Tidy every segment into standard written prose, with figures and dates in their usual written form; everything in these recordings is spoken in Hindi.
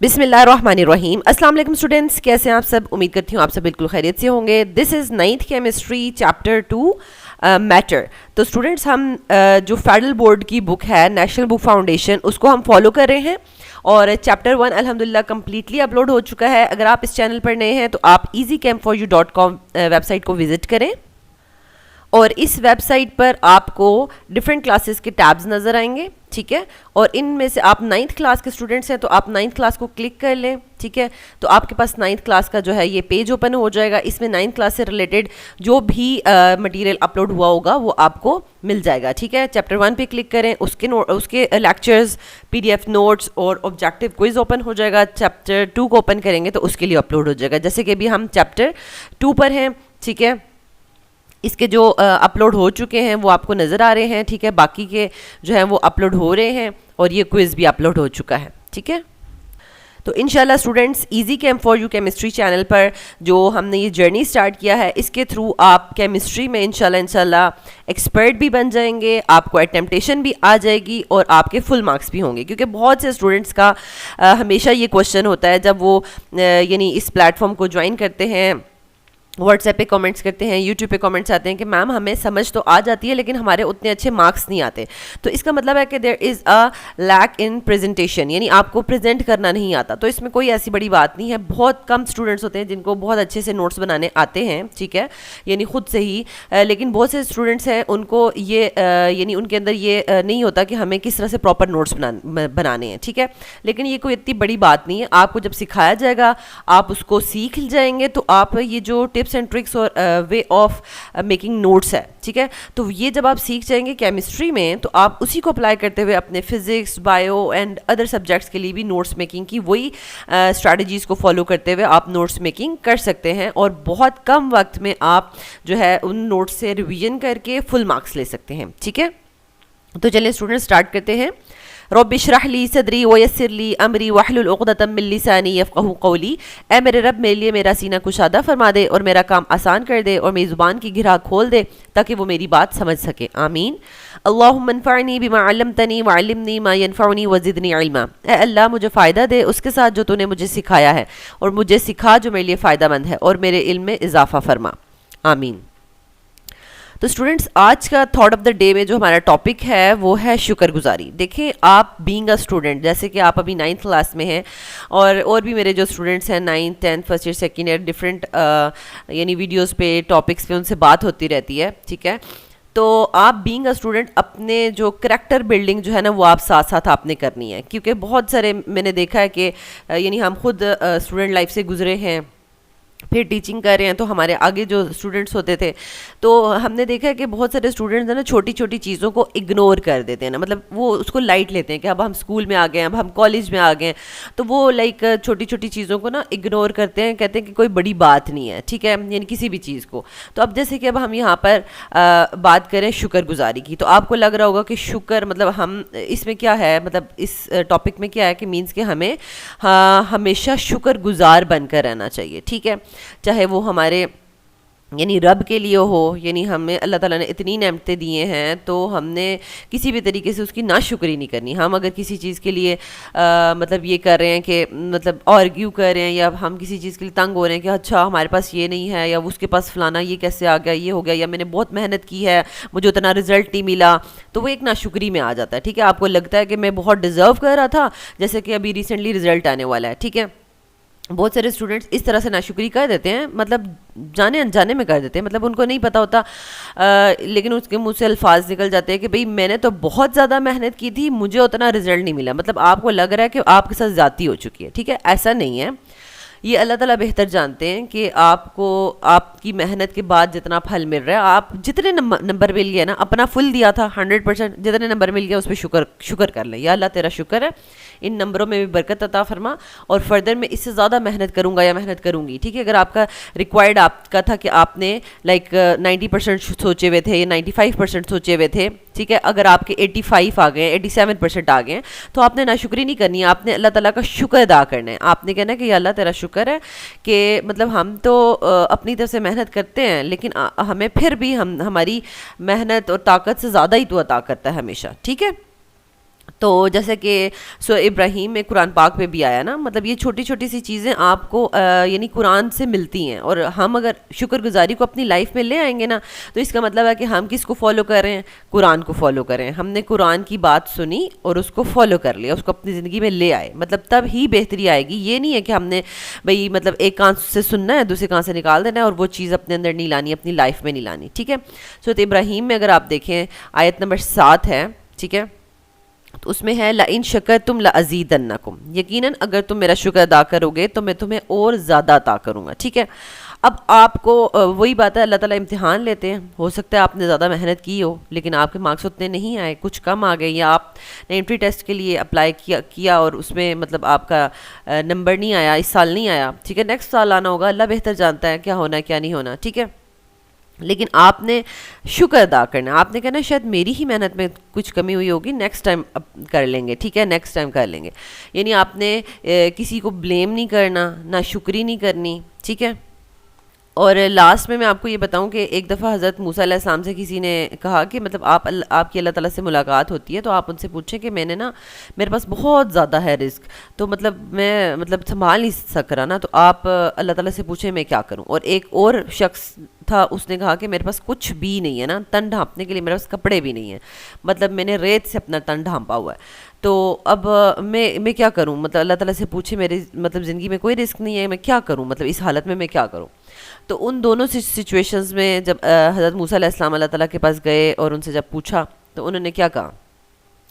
बिस्मिल्लाहिर्रहमानिर्रहीम। अस्सलाम वालेकुम स्टूडेंट्स, कैसे हैं आप सब? उम्मीद करती हूँ आप सब बिल्कुल खैरियत से होंगे। This is 9th chemistry chapter 2 matter. तो स्टूडेंट्स हम जो फेडरल बोर्ड की बुक है नेशनल बुक फाउंडेशन, उसको हम फॉलो कर रहे हैं और चैप्टर 1 अल्हम्दुलिल्लाह कम्प्लीटली अपलोड हो चुका है। अगर आप इस चैनल पर नए हैं तो आप easycam4u.com वेबसाइट को विज़िट करें और इस वेबसाइट पर आपको डिफरेंट क्लासेस के टैब्स नज़र आएंगे, ठीक है। और इनमें से आप 9th क्लास के स्टूडेंट्स हैं तो आप 9th क्लास को क्लिक कर लें, ठीक है। तो आपके पास 9th क्लास का जो है ये पेज ओपन हो जाएगा। इसमें 9th क्लास से रिलेटेड जो भी मटेरियल अपलोड हुआ होगा वो आपको मिल जाएगा, ठीक है। चैप्टर 1 पे क्लिक करें, उसके लेक्चर्स, PDF नोट्स और ऑब्जेक्टिव क्विज ओपन हो जाएगा। चैप्टर 2 को ओपन करेंगे तो उसके लिए अपलोड हो जाएगा। जैसे कि अभी हम चैप्टर 2 पर हैं, ठीक है। इसके जो अपलोड हो चुके हैं वो आपको नज़र आ रहे हैं, ठीक है। बाकी के जो हैं वो अपलोड हो रहे हैं और ये क्विज़ भी अपलोड हो चुका है, ठीक है। तो इंशाल्लाह स्टूडेंट्स easycam4u केमिस्ट्री चैनल पर जो हमने ये जर्नी स्टार्ट किया है, इसके थ्रू आप केमिस्ट्री में इंशाल्लाह एक्सपर्ट भी बन जाएंगे, आपको अटेम्पटेशन भी आ जाएगी और आपके फुल मार्क्स भी होंगे। क्योंकि बहुत से स्टूडेंट्स का हमेशा ये क्वेश्चन होता है जब वो यानी इस प्लेटफॉर्म को ज्वाइन करते हैं, व्हाट्सएप पे कमेंट्स करते हैं, यूट्यूब पे कमेंट्स आते हैं कि मैम हमें समझ तो आ जाती है लेकिन हमारे उतने अच्छे मार्क्स नहीं आते। तो इसका मतलब है कि there is a lack in presentation, यानी आपको प्रेजेंट करना नहीं आता। तो इसमें कोई ऐसी बड़ी बात नहीं है। बहुत कम स्टूडेंट्स होते हैं जिनको बहुत अच्छे से नोट्स बनाने आते हैं, ठीक है, यानी खुद से ही। लेकिन बहुत से स्टूडेंट्स हैं उनको ये यानी उनके अंदर ये नहीं होता कि हमें किस तरह से प्रॉपर नोट्स बनाने हैं, ठीक है। लेकिन ये कोई इतनी बड़ी बात नहीं है। आपको जब सिखाया जाएगा आप उसको सीख जाएंगे तो आप ये जो टिप्स एंड ट्रिक्स और वे ऑफ मेकिंग नोट्स है, ठीक है, तो ये जब आप सीख जाएंगे केमिस्ट्री में तो आप उसी को अप्लाई करते हुए अपने physics, bio and other subjects के लिए भी नोट्स मेकिंग की वही स्ट्रैटेजीज़ को फॉलो करते हुए आप नोट्स मेकिंग कर सकते हैं और बहुत कम वक्त में आप जो है उन नोट्स से रिवीजन करके फुल मार्क्स ले सकते हैं, ठीक है। तो चलिए स्टूडेंट स्टार्ट करते हैं। रब्बि इश्रह ली सदरी वयस्सिर ली अमरी वहलुल उक़दतम मिन लिसानी यफ़क़हू क़ौली। ए मेरे रब, मेरे लिए मेरा सीना कुशादा फरमा दे और मेरा काम आसान कर दे और मेरी ज़ुबान की गिरह खोल दे ताकि वो मेरी बात समझ सके। आमीन। अल्लाहुम्मा अन्फ़अनी बिमा अल्लमतनी वअल्लिमनी मा यनफ़अनी वज़िदनी इल्मा। ए अल्लाह मुझे फ़ायदा दे उसके साथ जो तूने मुझे सिखाया है और मुझे सिखा जो मेरे लिए फ़ायदामंद है और मेरे इल्म में इजाफ़ा फरमा। आमीन। तो स्टूडेंट्स आज का थॉट ऑफ द डे में जो हमारा टॉपिक है वो है शुक्रगुजारी। देखिए आप बीइंग अ स्टूडेंट, जैसे कि आप अभी 9th क्लास में हैं और भी मेरे जो स्टूडेंट्स हैं 9th 10th first year second year different यानी वीडियोस पे टॉपिक्स पे उनसे बात होती रहती है, ठीक है। तो आप बीइंग अ स्टूडेंट अपने जो करैक्टर बिल्डिंग जो है ना वो आप साथ साथ आपने करनी है। क्योंकि बहुत सारे मैंने देखा है कि यानी हम खुद स्टूडेंट लाइफ से गुजरे हैं, फिर टीचिंग कर रहे हैं, तो हमारे आगे जो स्टूडेंट्स होते थे तो हमने देखा है कि बहुत सारे स्टूडेंट्स हैं ना छोटी छोटी चीज़ों को इग्नोर कर देते हैं ना, मतलब वो उसको लाइट लेते हैं कि अब हम स्कूल में आ गए हैं, अब हम कॉलेज में आ गए हैं, तो वो लाइक छोटी छोटी चीज़ों को ना इग्नोर करते हैं, कहते हैं कि कोई बड़ी बात नहीं है, ठीक है, यानी किसी भी चीज़ को। तो अब जैसे कि अब हम यहाँ पर बात करें शुक्रगुजारी की, तो आपको लग रहा होगा कि शुक्र मतलब हम इसमें क्या है, मतलब इस टॉपिक में क्या है कि मीन्स कि हमें हमेशा शुक्रगुजार बनकर रहना चाहिए, ठीक है। चाहे वो हमारे यानी रब के लिए हो, यानी हमें अल्लाह ताला ने इतनी नेमतें दिए हैं तो हमने किसी भी तरीके से उसकी नाशुक्री नहीं करनी। हम अगर किसी चीज़ के लिए मतलब ये कर रहे हैं कि मतलब आर्ग्यू कर रहे हैं या हम किसी चीज़ के लिए तंग हो रहे हैं कि अच्छा हमारे पास ये नहीं है या उसके पास फलाना ये कैसे आ गया, ये हो गया, या मैंने बहुत मेहनत की है मुझे उतना रिजल्ट नहीं मिला, तो वो एक नाशुक्री में आ जाता है, ठीक है। आपको लगता है कि मैं बहुत डिज़र्व कर रहा था, जैसे कि अभी रिसेंटली रिजल्ट आने वाला है, ठीक है। बहुत सारे स्टूडेंट्स इस तरह से नाशुक्री कर देते हैं, मतलब जाने अनजाने में कर देते हैं, मतलब उनको नहीं पता होता लेकिन उसके मुंह से अल्फाज निकल जाते हैं कि भाई मैंने तो बहुत ज़्यादा मेहनत की थी, मुझे उतना रिजल्ट नहीं मिला। मतलब आपको लग रहा है कि आपके साथ ज़्यादती हो चुकी है, ठीक है। ऐसा नहीं है, ये अल्लाह ताला बेहतर जानते हैं कि आपको आपकी मेहनत के बाद जितना फल मिल रहा है, आप जितने नंबर मिल गए ना, अपना फुल दिया था 100%, जितने नंबर मिल गया उस पर शुक्र कर लें, या अल्लाह तेरा शुक्र है, इन नंबरों में भी बरकत अता फरमा और फर्दर में इससे ज़्यादा मेहनत करूँगा या मेहनत करूँगी, ठीक है। अगर आपका रिक्वायर्ड आपका था कि आपने लाइक 90% सोचे हुए थे या 95% सोचे हुए थे, ठीक है, अगर आपके 85 आ गए, 87% आ गए, तो आपने नाशुक्री नहीं करनी है, आपने अल्लाह ताला का शुक्र अदा करना है। आपने कहना है कि अल्लाह तेरा शुक्र है कि मतलब हम तो अपनी तरफ से मेहनत करते हैं लेकिन हमें फिर भी हमारी मेहनत और ताकत से ज़्यादा ही तो अता करता है हमेशा, ठीक है। तो जैसे कि सो इब्राहीम में कुरान पाक में भी आया ना, मतलब ये छोटी छोटी सी चीज़ें आपको यानी कुरान से मिलती हैं, और हम अगर शुक्रगुजारी को अपनी लाइफ में ले आएंगे ना, तो इसका मतलब है कि हम किसको फॉलो कर रहे हैं, कुरान को फॉलो कर रहे हैं। हमने कुरान की बात सुनी और उसको फॉलो कर लिया, उसको अपनी ज़िंदगी में ले आए, मतलब तब ही बेहतरी आएगी। ये नहीं है कि हमने भाई मतलब एक कान से सुनना है दूसरे कान से निकाल देना है और वो चीज़ अपने अंदर नहीं लानी, अपनी लाइफ में नहीं लानी। ठीक है, सूरत इब्राहीम में अगर आप देखें आयत नंबर 7 है, ठीक है, तो उसमें है ला इन शकर तुम ला अजीदन्नकुम, यकीनन अगर तुम मेरा शुक्र अदा करोगे तो मैं तुम्हें और ज़्यादा अता करूँगा। ठीक है, अब आपको वही बात है, अल्लाह ताला इम्तिहान लेते हैं। हो सकता है आपने ज़्यादा मेहनत की हो लेकिन आपके मार्क्स उतने नहीं आए, कुछ कम आ गए, या आपने एंट्री टेस्ट के लिए अप्लाई किया और उसमें मतलब आपका नंबर नहीं आया, इस साल नहीं आया। ठीक है, नेक्स्ट साल आना होगा, अल्लाह बेहतर जानता है क्या होना है क्या नहीं होना। ठीक है, लेकिन आपने शुक्र अदा करना, आपने कहना शायद मेरी ही मेहनत में कुछ कमी हुई होगी, नेक्स्ट टाइम कर लेंगे। ठीक है, नेक्स्ट टाइम कर लेंगे, यानी आपने किसी को ब्लेम नहीं करना, ना शुक्री नहीं करनी। ठीक है, और लास्ट में मैं आपको ये बताऊं कि एक दफ़ा हज़रत मूसा अलैहिस्सलाम से किसी ने कहा कि मतलब आपकी अल्लाह ताला से मुलाकात होती है तो आप उनसे पूछें कि मैंने ना, मेरे पास बहुत ज़्यादा है रिस्क, तो मतलब मैं मतलब संभाल नहीं सक रहा ना, तो आप अल्लाह ताला से पूछें मैं क्या करूं। और एक और शख्स था, उसने कहा कि मेरे पास कुछ भी नहीं है ना, तन ढांपने के लिए मेरे पास कपड़े भी नहीं है, मतलब मैंने रेत से अपना तन ढांपा हुआ है, तो अब मैं क्या करूं, मतलब अल्लाह ताला से पूछे मेरी मतलब ज़िंदगी में कोई रिस्क नहीं है, मैं क्या करूं, मतलब इस हालत में मैं क्या करूं। तो उन दोनों सिचुएशंस में जब हज़रत मूसा अलैहिस्सलाम अल्लाह ताला के पास गए और उनसे जब पूछा तो उन्होंने क्या कहा,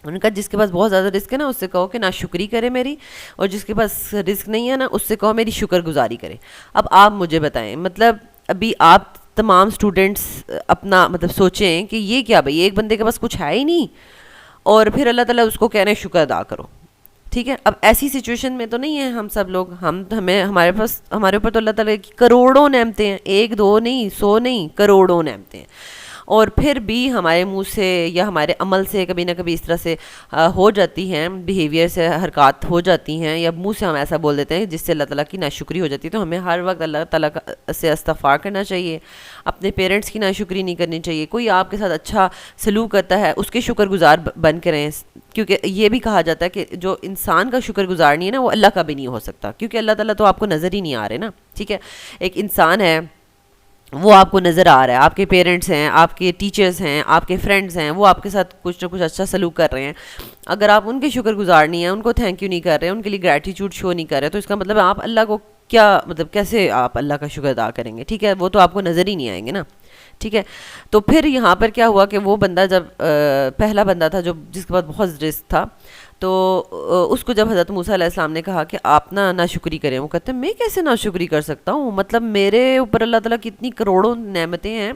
उन्होंने कहा जिसके पास बहुत ज़्यादा रिस्क है ना उससे कहो कि ना शुक्री करे मेरी, और जिसके पास रिस्क नहीं है ना उससे कहो मेरी शुक्रगुजारी करे। अब आप मुझे बताएं, मतलब अभी आप तमाम स्टूडेंट्स अपना मतलब सोचें कि ये क्या भाई, एक बंदे के पास कुछ है ही नहीं और फिर अल्लाह ताला उसको कह रहे हैं शुक्र अदा करो। ठीक है, अब ऐसी सिचुएशन में तो नहीं है हम सब लोग, हमारे ऊपर तो अल्लाह ताला की करोड़ों नेमतें हैं, एक दो नहीं, 100 नहीं, करोड़ों नेमतें हैं, और फिर भी हमारे मुंह से या हमारे अमल से कभी ना कभी इस तरह से हो जाती हैं, बिहेवियर से हरकत हो जाती हैं, या मुंह से हम ऐसा बोल देते हैं जिससे अल्लाह ताला की नाशुक्री हो जाती है। तो हमें हर वक्त अल्लाह ताला से इस्तग़फ़ार करना चाहिए, अपने पेरेंट्स की नाशुक्री नहीं करनी चाहिए। कोई आपके साथ अच्छा सलूक करता है उसके शुक्रगुजार बन के रहें, क्योंकि ये भी कहा जाता है कि जो इंसान का शुक्रगुजार नहीं है ना वो अल्लाह का भी नहीं हो सकता, क्योंकि अल्लाह ताला तो आपको नज़र ही नहीं आ रहे ना। ठीक है, एक इंसान है वो आपको नज़र आ रहा है, आपके पेरेंट्स हैं, आपके टीचर्स हैं, आपके फ्रेंड्स हैं, वो आपके साथ कुछ ना कुछ अच्छा सलूक कर रहे हैं, अगर आप उनके शुक्रगुजार नहीं हैं, उनको थैंक यू नहीं कर रहे, उनके लिए ग्रैटिट्यूड शो नहीं कर रहे, तो इसका मतलब आप अल्लाह को क्या मतलब कैसे आप अल्लाह का शुक्र अदा करेंगे। ठीक है, वो तो आपको नज़र ही नहीं आएंगे ना। ठीक है, तो फिर यहाँ पर क्या हुआ कि वो बंदा जब पहला बंदा था जो जिसके पास बहुत रिस्क था, तो उसको जब हज़रत मूसा अलैहिस्सलाम ने कहा कि आप ना नाशुक्री करें, वो कहते हैं मैं कैसे नाशुक्री कर सकता हूँ, मतलब मेरे ऊपर अल्लाह ताला की इतनी करोड़ों नेमतें हैं,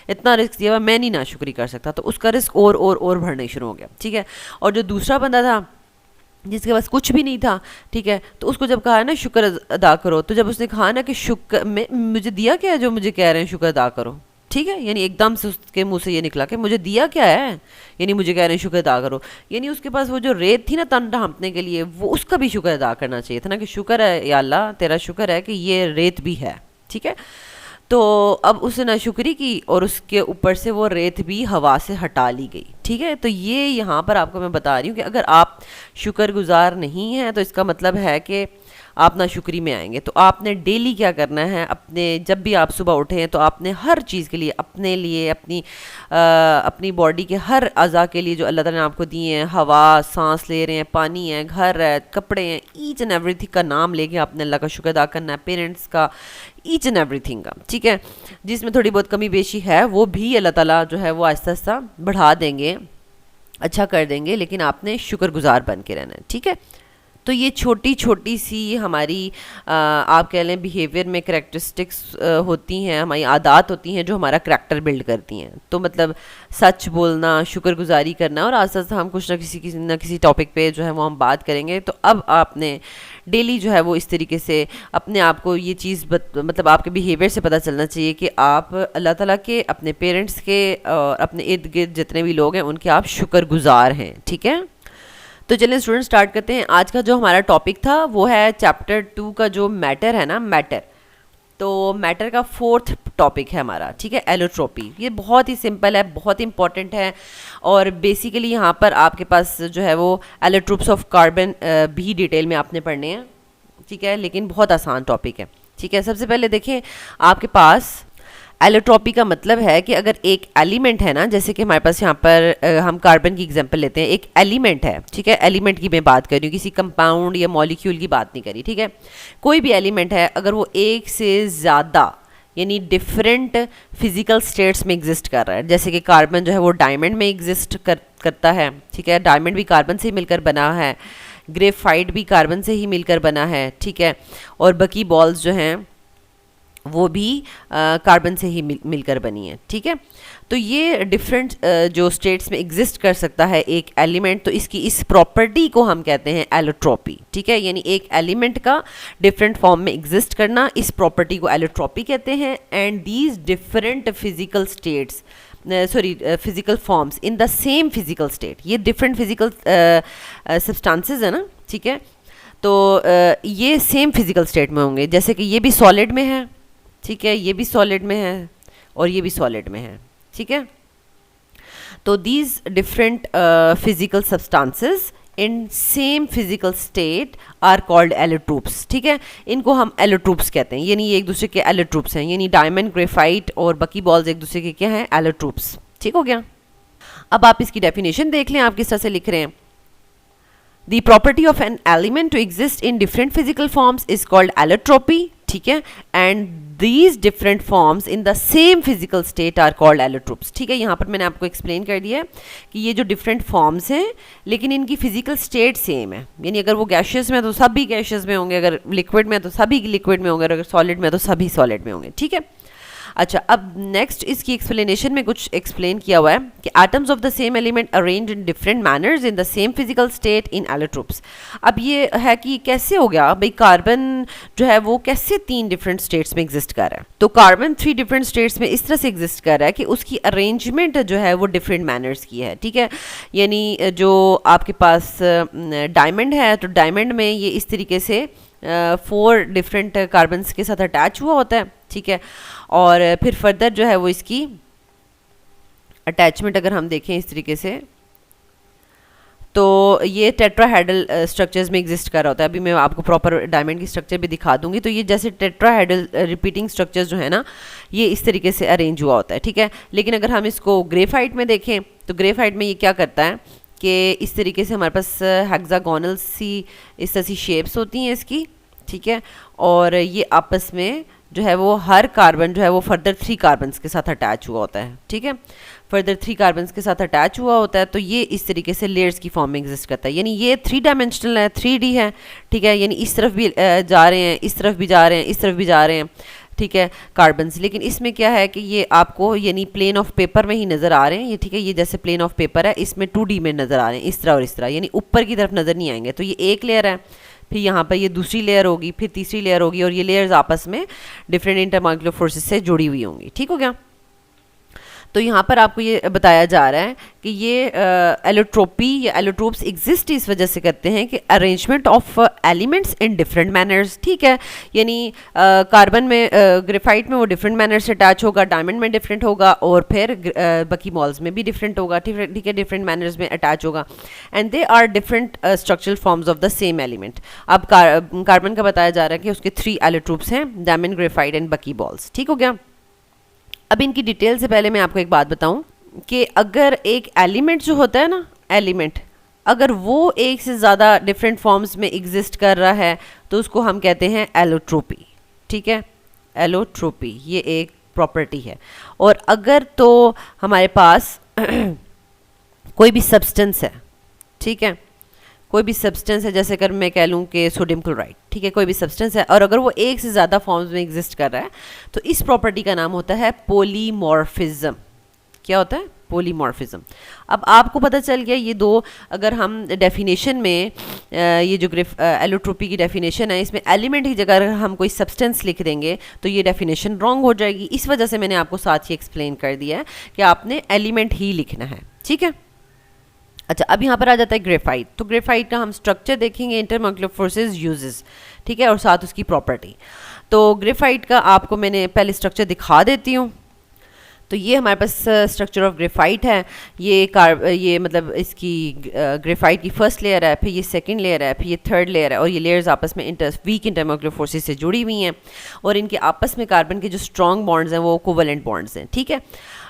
इतना रिस्क दिया हुआ, मैं नहीं नाशुक्री कर सकता। तो उसका रिस्क और बढ़ने शुरू हो गया। ठीक है, और जो दूसरा बंदा था जिसके पास कुछ भी नहीं था, ठीक है, तो उसको जब कहा ना शुक्र अदा करो, तो जब उसने कहा ना कि शुक्र मुझे दिया क्या है जो मुझे कह रहे हैं शुक्र अदा करो, ठीक है, यानी एकदम से उसके मुंह से ये निकला कि मुझे दिया क्या है, यानी मुझे कह रहे हैं शुक्र अदा करो, यानी उसके पास वो जो रेत थी ना तन ढांपने के लिए, वो उसका भी शुक्र अदा करना चाहिए था ना, कि शुक्र है या अल्लाह तेरा शुक्र है कि ये रेत भी है। ठीक है, तो अब उसने नाशुक्री की और उसके ऊपर से वो रेत भी हवा से हटा ली गई। ठीक है, तो ये यहाँ पर आपको मैं बता रही हूँ कि अगर आप शुक्रगुजार नहीं हैं तो इसका मतलब है कि आप नाशुक्री में आएंगे। तो आपने डेली क्या करना है, अपने जब भी आप सुबह उठें तो आपने हर चीज़ के लिए, अपने लिए, अपनी बॉडी के हर अज़ा के लिए जो अल्लाह ताला ने आपको दिए हैं, हवा सांस ले रहे हैं, पानी है, घर है, कपड़े हैं, ईच एंड एवरीथिंग का नाम लेके आपने अल्लाह का शुक्र अदा करना है, पेरेंट्स का, ईच एंड एवरीथिंग का। ठीक है, जिसमें थोड़ी बहुत कमी बेशी है वो भी अल्लाह ताला जो है वो आहिस्ता आहिस्ता बढ़ा देंगे, अच्छा कर देंगे, लेकिन आपने शुक्रगुजार बन के रहना है। ठीक है, तो ये छोटी छोटी सी हमारी आप कह लें बिहेवियर में करेक्टरिस्टिक्स होती हैं, हमारी आदत होती हैं जो हमारा करैक्टर बिल्ड करती हैं। तो मतलब सच बोलना, शुक्रगुजारी करना, और आस्ता आस्ता हम कुछ ना किसी टॉपिक पे जो है वो हम बात करेंगे। तो अब आपने डेली जो है वो इस तरीके से अपने आप को ये चीज़ मतलब आपके बिहेवियर से पता चलना चाहिए कि आप अल्लाह ताला के, अपने पेरेंट्स के और अपने इर्द गिर्द जितने भी लोग हैं उनके आप शुक्रगुजार हैं। ठीक है, तो चलिए स्टूडेंट स्टार्ट करते हैं। आज का जो हमारा टॉपिक था वो है चैप्टर 2 का जो मैटर है ना, मैटर, तो मैटर का फोर्थ टॉपिक है हमारा, ठीक है, एलोट्रोपी। ये बहुत ही सिंपल है, बहुत इंपॉर्टेंट है, और बेसिकली यहाँ पर आपके पास जो है वो एलोट्रोप्स ऑफ कार्बन भी डिटेल में आपने पढ़ने हैं, ठीक है, लेकिन बहुत आसान टॉपिक है, ठीक है। सबसे पहले देखें, आपके पास एलोट्रोपी का मतलब है कि अगर एक एलिमेंट है ना, जैसे कि हमारे पास यहाँ पर हम कार्बन की एग्जांपल लेते हैं, एक एलिमेंट है, ठीक है, एलिमेंट की मैं बात कर रही हूँ, किसी कंपाउंड या मॉलिक्यूल की बात नहीं करी, ठीक है। कोई भी एलिमेंट है, अगर वो एक से ज़्यादा यानी डिफरेंट फिजिकल स्टेट्स में एग्जिस्ट कर रहा है, जैसे कि कार्बन जो है वो डायमंड में एग्जिस्ट करता है, ठीक है, डायमंड भी कार्बन से ही मिलकर बना है, ग्रेफाइट भी कार्बन से ही मिलकर बना है, ठीक है, और बकी बॉल्स जो हैं वो भी कार्बन से ही मिलकर बनी है, ठीक है। तो ये डिफरेंट जो स्टेट्स में एग्जिस्ट कर सकता है एक एलिमेंट, तो इसकी इस प्रॉपर्टी को हम कहते हैं एलोट्रोपी, ठीक है, यानी एक एलिमेंट का डिफरेंट फॉर्म में एग्जिस्ट करना, इस प्रॉपर्टी को एलोट्रोपी कहते हैं। And these different physical states physical forms in the same physical state, ये डिफरेंट फिजिकल सब्सटेंसेस है ना, ठीक है, तो ये सेम फिजिकल स्टेट में होंगे, जैसे कि ये भी सॉलिड में है, ठीक है, ये भी सॉलिड में है और ये भी सॉलिड में है, ठीक है। तो these different physical substances in same physical state are called allotropes, ठीक है, इनको हम एलोट्रोप्स कहते हैं, यानी ये एक दूसरे के एलोट्रोप्स हैं, यानी डायमंड, ग्रेफाइट और बकी बॉल्स एक दूसरे के क्या हैं, एलोट्रोप्स, ठीक हो गया। अब आप इसकी डेफिनेशन देख लें, आप किस तरह से लिख रहे हैं। The property of an element to exist in different physical forms is called allotropy, ठीक है, and these different forms in the same physical state are called allotropes, ठीक है। यहाँ पर मैंने आपको एक्सप्लेन कर दिया है कि ये जो डिफरेंट फॉर्म्स हैं लेकिन इनकी फिजिकल स्टेट सेम है, यानी अगर वो गैशियस में है तो सभी गैशियस में होंगे, अगर लिक्विड में है तो सभी लिक्विड में होंगे, अगर सॉलिड में है तो सभी सॉलिड में होंगे, ठीक है। अच्छा, अब नेक्स्ट इसकी एक्सप्लेनेशन में कुछ एक्सप्लेन किया हुआ है कि atoms of the same element arrange in different manners in the same physical state in allotropes. अब ये है कि कैसे हो गया भाई, कार्बन जो है वो कैसे 3 डिफरेंट स्टेट्स में एग्जिस्ट कर रहा है। तो कार्बन 3 डिफरेंट स्टेट्स में इस तरह से एग्जिस्ट कर रहा है कि उसकी अरेंजमेंट जो है वो डिफरेंट मैनर्स की है, ठीक है, यानी जो आपके पास डायमंड है, तो डायमंड में ये इस तरीके से 4 डिफरेंट कार्बन्स के साथ अटैच हुआ होता है, ठीक है, और फिर फर्दर जो है वो इसकी अटैचमेंट अगर हम देखें इस तरीके से, तो ये टेट्राहेड्रल स्ट्रक्चर्स में एग्जिस्ट कर रहा होता है। अभी मैं आपको प्रॉपर डायमंड की स्ट्रक्चर भी दिखा दूंगी। तो ये जैसे टेट्राहेड्रल रिपीटिंग स्ट्रक्चर्स जो है ना, ये इस तरीके से अरेंज हुआ होता है, ठीक है। लेकिन अगर हम इसको ग्रेफाइट में देखें तो ग्रेफाइट में ये क्या करता है कि इस तरीके से हमारे पास हेक्सागोनल सी इस तरह सी शेप्स होती हैं इसकी, ठीक है, और ये आपस में जो है वो हर कार्बन जो है वो फर्दर 3 कार्बन्स के साथ अटैच हुआ होता है, ठीक है, फर्दर 3 कार्बन्स के साथ अटैच हुआ होता है। तो ये इस तरीके से लेयर्स की फॉर्म में एग्जिस्ट करता है, यानी ये 3 डायमेंशनल है, 3D है, ठीक है, यानी इस तरफ भी जा रहे हैं, इस तरफ भी जा रहे हैं, इस तरफ भी जा रहे हैं, ठीक है, कार्बन्स। लेकिन इसमें क्या है कि ये आपको यानी प्लेन ऑफ पेपर में ही नज़र आ रहे हैं ये, ठीक है, ये जैसे प्लेन ऑफ पेपर है, इसमें 2D में नज़र आ रहे हैं, इस तरह और इस तरह, यानी ऊपर की तरफ नज़र नहीं आएंगे। तो ये एक लेयर है, फिर यहाँ पर ये दूसरी लेयर होगी, फिर तीसरी लेयर होगी, और ये लेयर्स आपस में डिफरेंट इंटरमॉलिक्यूलर फोर्सेस से जुड़ी हुई होंगी, ठीक हो गया। तो यहाँ पर आपको ये बताया जा रहा है कि ये एलोट्रोपी या एलोट्रोप्स एग्जिस्ट इस वजह से करते हैं कि arrangement of elements in different manners, ठीक है, यानी कार्बन में ग्रेफाइट में वो डिफरेंट मैनर से अटैच होगा, डायमंड में डिफरेंट होगा, और फिर बकी मॉल्स में भी डिफरेंट होगा, ठीक है, डिफरेंट मैनर्स में अटैच होगा, and they are different structural forms of the same element. अब कार्बन का बताया जा रहा है कि उसके 3 एलोट्रोप्स हैं, डायमंड, ग्रेफाइट एंड बकी बॉल्स, ठीक हो गया। अब इनकी डिटेल से पहले मैं आपको एक बात बताऊं कि अगर एक एलिमेंट जो होता है ना, एलिमेंट अगर वो एक से ज़्यादा डिफरेंट फॉर्म्स में एग्जिस्ट कर रहा है तो उसको हम कहते हैं एलोट्रोपी, ठीक है, एलोट्रोपी ये एक प्रॉपर्टी है। और अगर तो हमारे पास कोई भी सब्सटेंस है, ठीक है, कोई भी सब्सटेंस है, जैसे अगर मैं कह लूँ कि सोडियम क्लोराइड, ठीक है, कोई भी सब्सटेंस है, और अगर वो एक से ज़्यादा फॉर्म्स में एग्जिस्ट कर रहा है तो इस प्रॉपर्टी का नाम होता है पॉलीमॉर्फिज्म। क्या होता है? पॉलीमॉर्फिज्म। अब आपको पता चल गया ये दो, अगर हम डेफिनेशन में ये जो एलोट्रोपी की डेफिनेशन है, इसमें एलिमेंट की जगह अगर हम कोई सब्सटेंस लिख देंगे तो ये डेफिनेशन रॉन्ग हो जाएगी। इस वजह से मैंने आपको साथ ही एक्सप्लेन कर दिया है कि आपने एलिमेंट ही लिखना है, ठीक है। अच्छा, अब यहाँ पर आ जाता है ग्रेफाइट। तो ग्रेफाइट का हम स्ट्रक्चर देखेंगे, इंटरमॉलिक्यूलर फोर्सेस, यूजेस, ठीक है, और साथ उसकी प्रॉपर्टी। तो ग्रेफाइट का आपको मैंने पहले स्ट्रक्चर दिखा देती हूँ। तो ये हमारे पास स्ट्रक्चर ऑफ ग्रेफाइट है। ये मतलब इसकी ग्रेफाइट की फर्स्ट लेयर है, फिर ये सेकंड लेयर है, फिर ये थर्ड लेयर है, और ये लेयर्स आपस में वीक इंटरमॉलिक्यूलर फोर्सेस से जुड़ी हुई हैं, और इनके आपस में कार्बन के जो स्ट्रॉन्ग बॉन्ड्स हैं वो कोवेलेंट बॉन्ड्स हैं, ठीक है।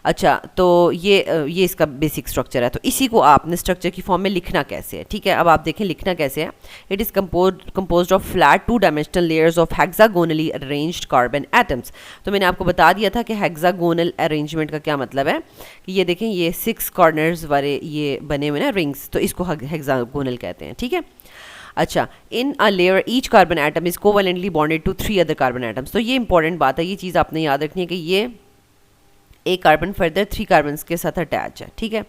अच्छा, तो ये इसका बेसिक स्ट्रक्चर है। तो इसी को आपने स्ट्रक्चर की फॉर्म में लिखना कैसे है, ठीक है। अब आप देखें लिखना कैसे है। It is composed of flat 2 dimensional layers of hexagonally arranged carbon atoms. तो मैंने आपको बता दिया था कि हेक्सागोनल अरेंजमेंट का क्या मतलब है, कि ये देखें ये 6 कॉर्नर्स वाले ये बने हुए ना रिंग्स, तो इसको हेक्सागोनल कहते हैं, ठीक है। अच्छा, in a layer each carbon atom is covalently bonded to 3 other carbon atoms. तो ये इंपॉर्टेंट बात है, ये चीज़ आपने याद रखनी है कि ये एक कार्बन फर्दर 3 कार्बन के साथ अटैच है, ठीक है,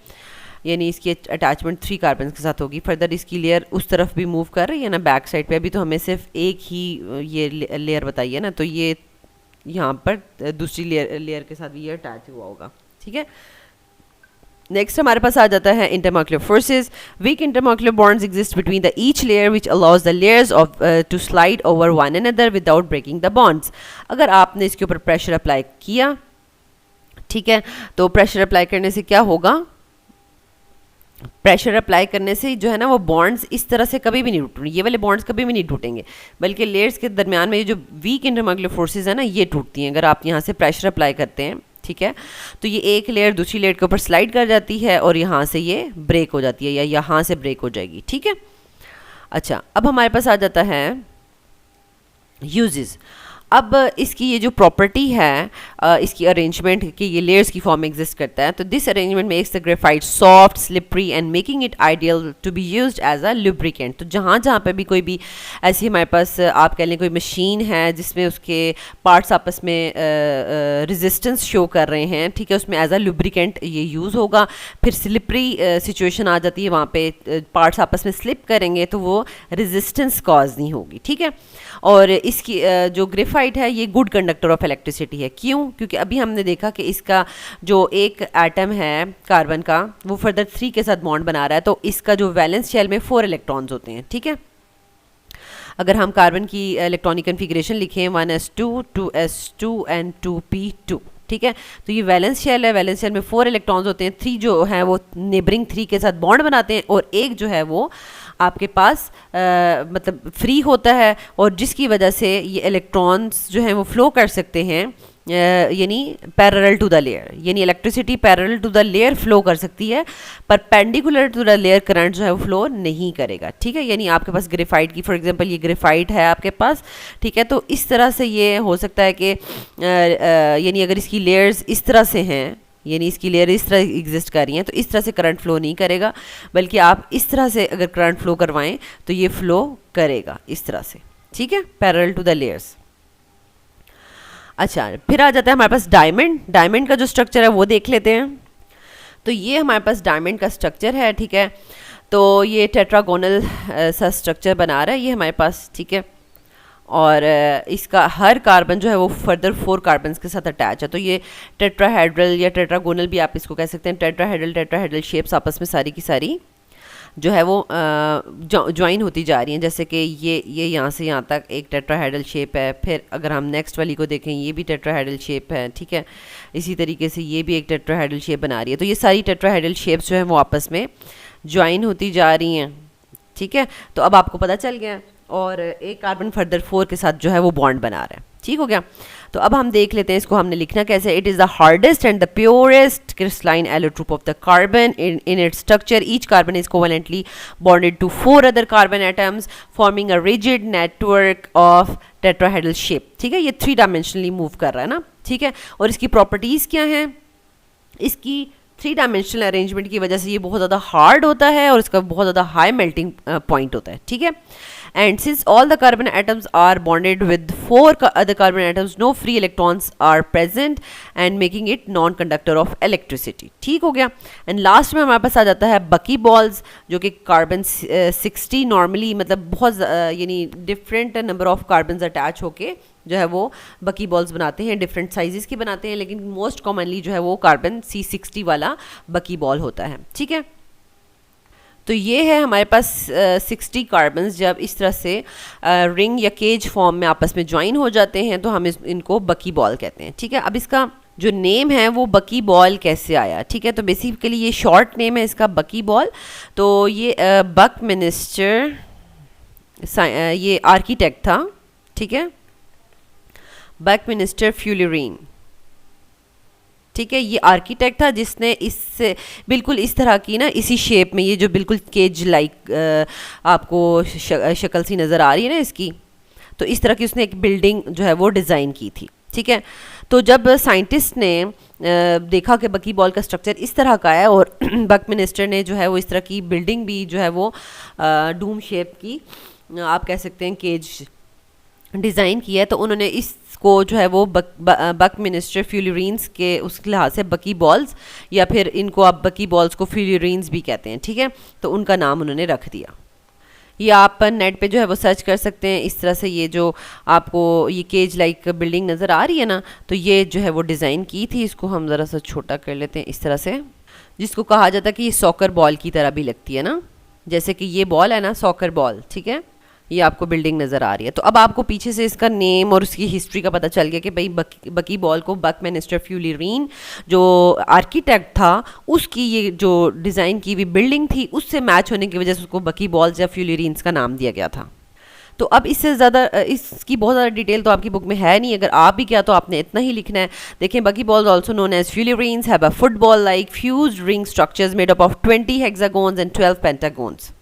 यानी इसकी अटैचमेंट 3 कार्बन के साथ होगी। फर्दर इसकी लेयर उस तरफ भी मूव कर रही है ना बैक साइड पे। अभी तो हमें सिर्फ एक ही ये लेयर बताई है ना, तो ये यहाँ पर दूसरी लेयर के साथ भी ये अटैच हुआ होगा, ठीक है। नेक्स्ट हमारे पास आ जाता है intermolecular forces. Weak intermolecular bonds exist between the each layer which allows the layers of to slide over one another without breaking the bonds. अगर आपने इसके ऊपर प्रेशर अप्लाई किया, ठीक है, तो प्रेशर अप्लाई करने से क्या होगा, प्रेशर अप्लाई करने से जो है ना वो बॉन्ड्स इस तरह से कभी भी नहीं टूटेंगे, ये वाले बॉन्ड्स कभी भी नहीं टूटेंगे, बल्कि लेयर्स के दरमियान में ये जो वीक इंटरमॉलिक्यूलर फोर्सेस है ना ये टूटती हैं। अगर आप यहाँ से प्रेशर अप्लाई करते हैं, ठीक है, तो ये एक लेयर दूसरी लेयर के ऊपर स्लाइड कर जाती है और यहाँ से ये ब्रेक हो जाती है या यहाँ से ब्रेक हो जाएगी, ठीक है। अच्छा, अब हमारे पास आ जाता है यूजेस। अब इसकी ये जो प्रॉपर्टी है इसकी अरेंजमेंट कि ये लेयर्स की फॉर्म में एग्जिस्ट करता है, तो this arrangement makes the graphite soft, slippery and making it ideal to be used as a lubricant. तो जहाँ जहाँ पे भी कोई भी ऐसी हमारे पास आप कह लें कोई मशीन है जिसमें उसके पार्ट्स आपस में रेजिस्टेंस शो कर रहे हैं, ठीक है, उसमें एज अ लुब्रिकेंट ये यूज़ होगा। फिर स्लिपरी सिचुएशन आ जाती है, वहाँ पे पार्ट्स आपस में स्लिप करेंगे तो वो रेजिस्टेंस कॉज नहीं होगी, ठीक है। और इसकी जो ग्रेफाइट है ये गुड कंडक्टर ऑफ इलेक्ट्रिसिटी है। क्यों? क्योंकि अभी हमने देखा कि इसका जो एक एटम है कार्बन का वो फर्दर 3 के साथ बॉन्ड बना रहा है, तो इसका जो वैलेंस शेल में 4 इलेक्ट्रॉन्स होते हैं, ठीक है। अगर हम कार्बन की इलेक्ट्रॉनिक कन्फिग्रेशन लिखें 1s2 2s2 एंड 2p2, ठीक है, तो ये वैलेंस शेल है, वैलेंस शेल में 4 इलेक्ट्रॉन्स होते हैं। 3 जो है वो नेबरिंग 3 के साथ बॉन्ड बनाते हैं और एक जो है वो आपके पास मतलब फ्री होता है, और जिसकी वजह से ये इलेक्ट्रॉन्स जो हैं वो फ्लो कर सकते हैं यानी पैरेलल टू द लेयर, यानी electricity parallel to the layer flow कर सकती है, perpendicular to the layer current जो है वो फ्लो नहीं करेगा, ठीक है। यानी आपके पास ग्रेफाइट की, फॉर एग्जांपल ये ग्रेफाइट है आपके पास, ठीक है, तो इस तरह से ये हो सकता है कि यानी अगर इसकी लेयर्स इस तरह से हैं, यानी इसकी लेयर इस तरह एग्जिस्ट कर रही हैं, तो इस तरह से करंट फ्लो नहीं करेगा, बल्कि आप इस तरह से अगर करंट फ्लो करवाएं तो ये फ्लो करेगा इस तरह से, ठीक है, पैरेलल टू द लेयर्स। अच्छा, फिर आ जाता है हमारे पास डायमंड। डायमंड का जो स्ट्रक्चर है वो देख लेते हैं। तो ये हमारे पास डायमंड का स्ट्रक्चर है, ठीक है, तो ये टेट्रागोनल सा स्ट्रक्चर बना रहा है ये हमारे पास, ठीक है, और इसका हर कार्बन जो है वो फर्दर 4 कार्बन के साथ अटैच है। तो ये टेट्राहेड्रल या टेट्रागोनल भी आप इसको कह सकते हैं। टेट्राहेड्रल शेप्स आपस में सारी की सारी जो है वो ज्वाइन होती जा रही हैं, जैसे कि ये यहाँ से यहाँ तक एक टेट्राहेड्रल शेप है। फिर अगर हम नेक्स्ट वाली को देखें ये भी टेट्राहेड्रल शेप है, ठीक है, इसी तरीके से ये भी एक टेट्राहेड्रल शेप बना रही है। तो ये सारी टेट्राहेड्रल शेप्स जो हैं वो आपस में ज्वाइन होती जा रही हैं, ठीक है। तो अब आपको पता चल गया, और एक कार्बन फर्दर 4 के साथ जो है वो बॉन्ड बना रहा है, ठीक हो गया। तो अब हम देख लेते हैं इसको हमने लिखना कैसे। It is the hardest and the purest crystalline allotrope of the carbon in its structure each carbon is covalently bonded to 4 other carbon atoms forming a rigid network of tetrahedral shape, ठीक है। ये 3 डायमेंशनली मूव कर रहा है ना, ठीक है। और इसकी प्रॉपर्टीज़ क्या हैं? इसकी 3 डायमेंशनल अरेंजमेंट की वजह से ये बहुत ज़्यादा हार्ड होता है और इसका बहुत ज़्यादा हाई मेल्टिंग पॉइंट होता है, ठीक है। And since all the carbon atoms are bonded with 4 other carbon atoms, no free electrons are present and making it non-conductor of electricity, ठीक हो गया। एंड लास्ट में हमारे पास आ जाता है बकी बॉल्स, जो कि कार्बन 60 नॉर्मली मतलब बहुत यानी different number of carbon attach होके जो है वो बकी बॉल्स बनाते हैं, डिफरेंट साइजेस की बनाते हैं, लेकिन मोस्ट कॉमनली जो है वो कार्बन C60 वाला बकी बॉल होता है, ठीक है। तो ये है हमारे पास 60 कार्बन्स जब इस तरह से रिंग या केज फॉर्म में आपस में ज्वाइन हो जाते हैं तो हम इनको बकी बॉल कहते हैं। ठीक है, अब इसका जो नेम है वो बकी बॉल कैसे आया? ठीक है, तो बेसिकली ये शॉर्ट नेम है इसका बकी बॉल। तो ये बकमिनिस्टर ये आर्किटेक्ट था। ठीक है, बकमिनिस्टर फ्यूलरीन। ठीक है, ये आर्किटेक्ट था जिसने इससे बिल्कुल इस तरह की ना इसी शेप में, ये जो बिल्कुल केज लाइक आपको शक्ल सी नज़र आ रही है ना इसकी, तो इस तरह की उसने एक बिल्डिंग जो है वो डिज़ाइन की थी। ठीक है, तो जब साइंटिस्ट ने देखा कि बकी बॉल का स्ट्रक्चर इस तरह का है और बकमिनिस्टर ने जो है वो इस तरह की बिल्डिंग भी जो है वो डूम शेप की आप कह सकते हैं केज डिज़ाइन किया है, तो उन्होंने इसको जो है वो बकमिनिस्टर फ्यूलरीन्स के उस लिहाज से बकी बॉल्स, या फिर इनको आप बकी बॉल्स को फ्यूलरीन्स भी कहते हैं। ठीक है, तो उनका नाम उन्होंने रख दिया। ये आप नेट पे जो है वो सर्च कर सकते हैं। इस तरह से ये जो आपको ये केज लाइक बिल्डिंग नज़र आ रही है ना, तो ये जो है वो डिज़ाइन की थी। इसको हम ज़रा सा छोटा कर लेते हैं इस तरह से, जिसको कहा जाता है कि ये सॉकर बॉल की तरह भी लगती है ना, जैसे कि ये बॉल है ना सॉकर बॉल। ठीक है, ये आपको बिल्डिंग नज़र आ रही है। तो अब आपको पीछे से इसका नेम और उसकी हिस्ट्री का पता चल गया कि भाई बकी बॉल को बकमिनिस्टर फ्यूलरीन जो आर्किटेक्ट था उसकी ये जो डिज़ाइन की हुई बिल्डिंग थी उससे मैच होने की वजह से उसको बकी बॉल्स या फ्यूलरीन्स का नाम दिया गया था। तो अब इससे ज़्यादा इसकी बहुत ज़्यादा डिटेल तो आपकी बुक में है नहीं, अगर आप भी क्या तो आपने इतना ही लिखना है। देखें, bucky balls also known as fullerenes have a football like fused ring structures made up of 20 hexagons and 12 pentagons.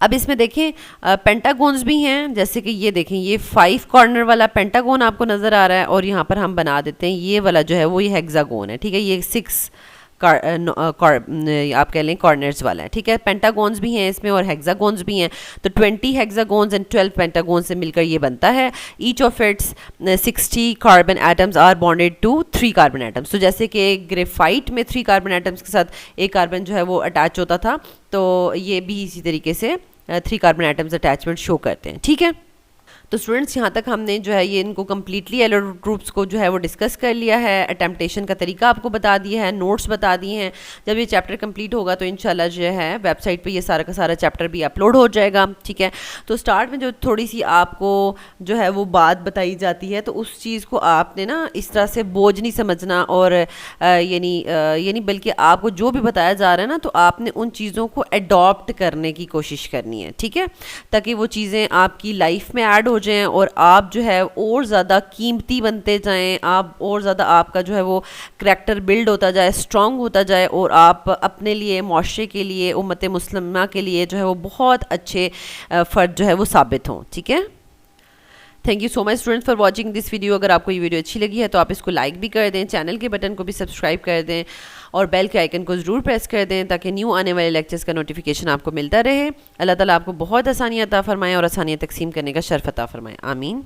अब इसमें देखें पेंटागोन्स भी हैं, जैसे कि ये देखें ये 5 कॉर्नर वाला पेंटागोन आपको नज़र आ रहा है, और यहाँ पर हम बना देते हैं ये वाला जो है वो ये हेक्सागोन है। ठीक है, ये 6 आप कह लें कॉर्नर्स वाला है। ठीक है, पेंटागोन्स भी हैं इसमें और हेक्सागोन्स भी हैं। तो 20 हेक्सागोन्स एंड 12 पेंटागोन्स से मिलकर ये बनता है। Each of its 60 carbon atoms are bonded to 3 carbon atoms. तो जैसे कि ग्रेफाइट में 3 कार्बन एटम्स के साथ एक कार्बन जो है वो अटैच होता था, तो ये भी इसी तरीके से 3 कार्बन एटम्स अटैचमेंट शो करते हैं। ठीक है, तो स्टूडेंट्स यहाँ तक हमने जो है ये इनको कम्प्लीटली एलोड ग्रुप्स को जो है वो डिस्कस कर लिया है, अटेम्पटेशन का तरीका आपको बता दिया है, नोट्स बता दिए हैं। जब ये चैप्टर कंप्लीट होगा तो इंशाल्लाह जो है वेबसाइट पे ये सारा का सारा चैप्टर भी अपलोड हो जाएगा। ठीक है, तो स्टार्ट में जो थोड़ी सी आपको जो है वो बात बताई जाती है, तो उस चीज़ को आपने ना इस तरह से बोझ नहीं समझना, और यानी बल्कि आपको जो भी बताया जा रहा है ना, तो आपने उन चीज़ों को अडॉप्ट करने की कोशिश करनी है। ठीक है, ताकि वो चीज़ें आपकी लाइफ में ऐड हो जाएं और आप जो है और ज़्यादा कीमती बनते जाएं, आप और ज़्यादा आपका जो है वो करैक्टर बिल्ड होता जाए, स्ट्रॉन्ग होता जाए, और आप अपने लिए, मुआशरे के लिए, उम्मत मुस्लिमा के लिए जो है वो बहुत अच्छे फ़र्द जो है वो साबित हों। ठीक है, thank you so much students for watching this video. अगर आपको ये वीडियो अच्छी लगी है तो आप इसको लाइक भी कर दें, चैनल के बटन को भी सब्सक्राइब कर दें और बेल के आइकन को ज़रूर प्रेस कर दें ताकि न्यू आने वाले लेक्चर्स का नोटिफिकेशन आपको मिलता रहे। अल्लाह ताला आपको बहुत आसानियाँ अता फरमाएँ और आसानियाँ तकसीम करने का शर्फ अता फरमाएँ। आमीन।